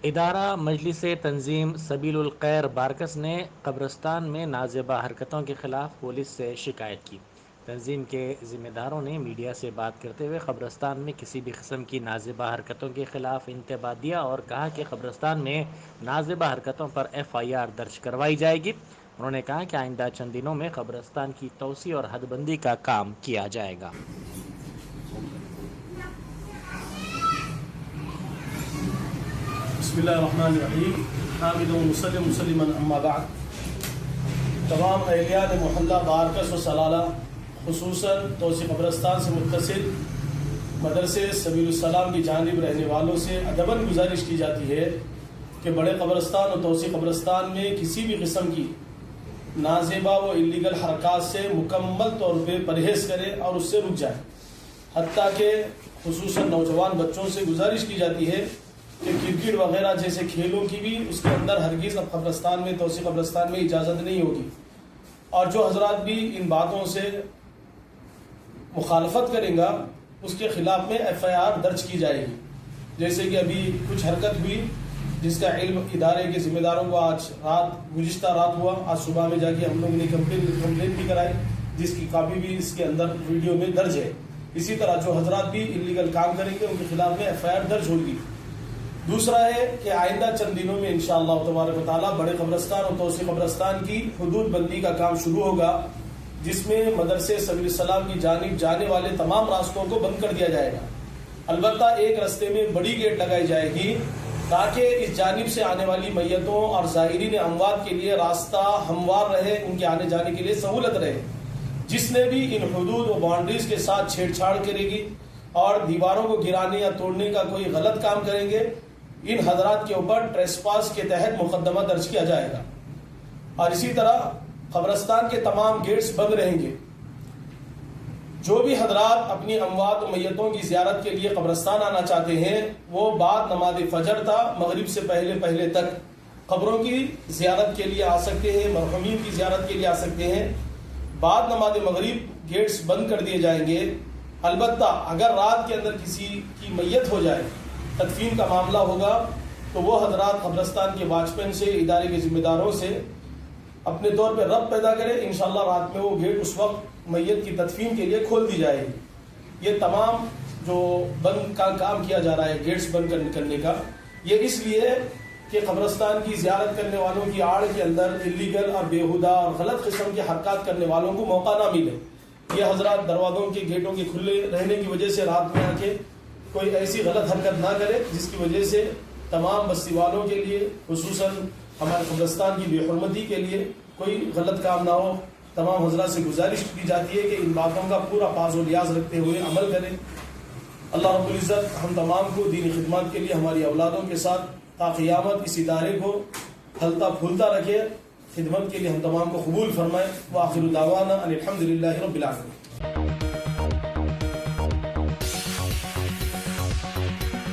ادارہ مجلس تنظیم سبیل الخیر بارکس نے قبرستان میں نازیبہ حرکتوں کے خلاف پولیس سے شکایت کی۔ تنظیم کے ذمہ داروں نے میڈیا سے بات کرتے ہوئے قبرستان میں کسی بھی قسم کی نازیبہ حرکتوں کے خلاف انتباہ دیا اور کہا کہ قبرستان میں نازیبہ حرکتوں پر FIR درج کروائی جائے گی۔ انہوں نے کہا کہ آئندہ چند دنوں میں قبرستان کی توسیع اور حد بندی کا کام کیا جائے گا۔ بسم اللہ الرحمن الرحیم، حامد و مسلما اما بعد۔ تمام اہلیان محلہ بارکس و سلالہ، خصوصاً توسیع قبرستان سے متصل مدرسے سبیل السلام کی جانب رہنے والوں سے ادباً گزارش کی جاتی ہے کہ بڑے قبرستان اور توسیع قبرستان میں کسی بھی قسم کی نازیبہ و الیگل حرکات سے مکمل طور پہ پرہیز کرے اور اس سے رک جائے۔ حتیٰ کہ خصوصاً نوجوان بچوں سے گزارش کی جاتی ہے کہ کرکٹ وغیرہ جیسے کھیلوں کی بھی اس کے اندر ہرگز قبرستان میں توسیع قبرستان میں اجازت نہیں ہوگی، اور جو حضرات بھی ان باتوں سے مخالفت کریں گا اس کے خلاف میں FIR درج کی جائے گی۔ جیسے کہ ابھی کچھ حرکت ہوئی جس کا علم ادارے کے ذمہ داروں کو آج گزشتہ رات ہوا، آج صبح میں جا کے ہم لوگوں نے کمپلین بھی کرائی، جس کی کاپی بھی اس کے اندر ویڈیو میں درج ہے۔ اسی طرح جو حضرات بھی انلیگل کام کریں گے ان کے خلاف میں FIR درج ہوگی۔ دوسرا ہے کہ آئندہ چند دنوں میں انشاءاللہ تبارک و تعالیٰ بڑے قبرستان اور توسیع قبرستان کی حدود بندی کا کام شروع ہوگا، جس میں مدرسے سبیل السلام کی جانب جانے والے تمام راستوں کو بند کر دیا جائے گا۔ البتہ ایک راستے میں بڑی گیٹ لگائی جائے گی تاکہ اس جانب سے آنے والی میتوں اور زائرین اموات کے لیے راستہ ہموار رہے، ان کے آنے جانے کے لیے سہولت رہے۔ جس نے بھی ان حدود و باؤنڈریز کے ساتھ چھیڑ چھاڑ کرے گی اور دیواروں کو گرانے یا توڑنے کا کوئی غلط کام کریں گے، ان حضرات کے اوپر ٹریسپاس کے تحت مقدمہ درج کیا جائے گا۔ اور اسی طرح قبرستان کے تمام گیٹس بند رہیں گے۔ جو بھی حضرات اپنی اموات و میتوں کی زیارت کے لیے قبرستان آنا چاہتے ہیں وہ بعد نماز فجر تا مغرب سے پہلے تک قبروں کی زیارت کے لیے آ سکتے ہیں، مرحومین کی زیارت کے لیے آ سکتے ہیں۔ بعد نماز مغرب گیٹس بند کر دیے جائیں گے۔ البتہ اگر رات کے اندر کسی کی میت ہو جائے، تدفین کا معاملہ ہوگا، تو وہ حضرات قبرستان کے واچمین سے، ادارے کے ذمہ داروں سے اپنے طور پہ ربط پیدا کرے، انشاءاللہ رات میں وہ گیٹ اس وقت میت کی تدفین کے لیے کھول دی جائے گی۔ یہ تمام جو بند کا کام کیا جا رہا ہے گیٹس بند کرنے کا، یہ اس لیے کہ قبرستان کی زیارت کرنے والوں کی آڑ کے اندر انلیگل اور بیہودہ اور غلط قسم کے حرکات کرنے والوں کو موقع نہ ملے۔ یہ حضرات دروازوں کے گیٹوں کے کھلے رہنے کی وجہ سے رات میں آ کے کوئی ایسی غلط حرکت نہ کرے جس کی وجہ سے تمام بستی والوں کے لیے، خصوصاً ہمارے قبرستان کی بے حرمتی کے لیے کوئی غلط کام نہ ہو۔ تمام حضرات سے گزارش کی جاتی ہے کہ ان باتوں کا پورا پاس و لیاز رکھتے ہوئے عمل کریں۔ اللہ رب العزت ہم تمام کو دینی خدمات کے لیے ہماری اولادوں کے ساتھ تا قیامت اس ادارے کو پھلتا پھولتا رکھے، خدمت کے لیے ہم تمام کو قبول فرمائے۔ وآخر دعوانا ان الحمد للہ رب العالمین۔